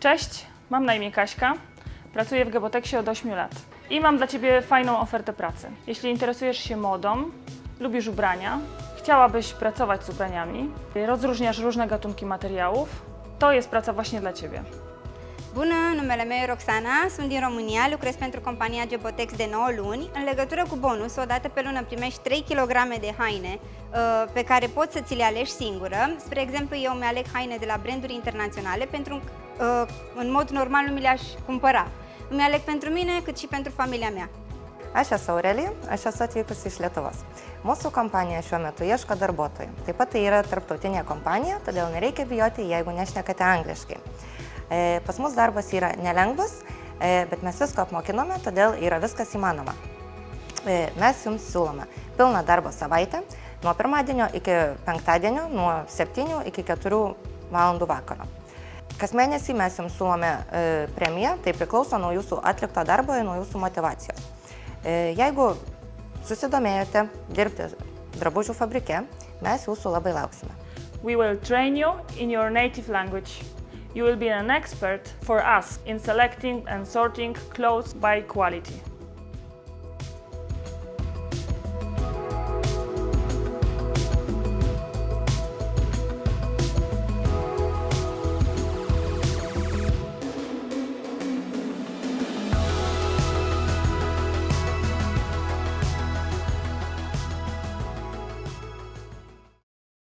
Cześć, mam na imię Kaśka, pracuję w Geboteksie od 8 lat i mam dla Ciebie fajną ofertę pracy. Jeśli interesujesz się modą, lubisz ubrania, chciałabyś pracować z ubraniami, rozróżniasz różne gatunki materiałów, to jest praca właśnie dla Ciebie. Bună, numele meu e Roxana, sunt din România, lucrez pentru compania Gebotex de 9 luni. În legătură cu bonus, o dată pe lună primești 3 kg de haine pe care poți să ți le alegi singură. Spre exemplu, eu mi-aleg haine de la branduri internaționale pentru că în mod normal nu mi le-aș cumpăra. Îmi aleg pentru mine cât și pentru familia mea. Aš esu Aurelija, aš esu atvykusi iš Lietuvos. Mūsų kompanija šiuo metu ieško darbuotojų. Taip pat tai yra tarptautinė kompanija, todėl nereikia bijoti, jeigu nešnekate angliškai. Pas mus darbas yra nelengvas, bet mes visko apmokinome, todėl yra viskas įmanoma. Mes jums siūlome pilną darbo savaitę, nuo pirmadienio iki penktadienio, nuo 7 iki 4 valandų vakaro. Kas mėnesį mes jums siūlome premiją, tai priklauso nuo jūsų atlikto darbo ir nuo jūsų motyvacijos. Jeigu susidomėjote dirbti drabužių fabrike, mes jūsų labai lauksime. We will train you in your native language. You will be an expert for us in selecting and sorting clothes by quality.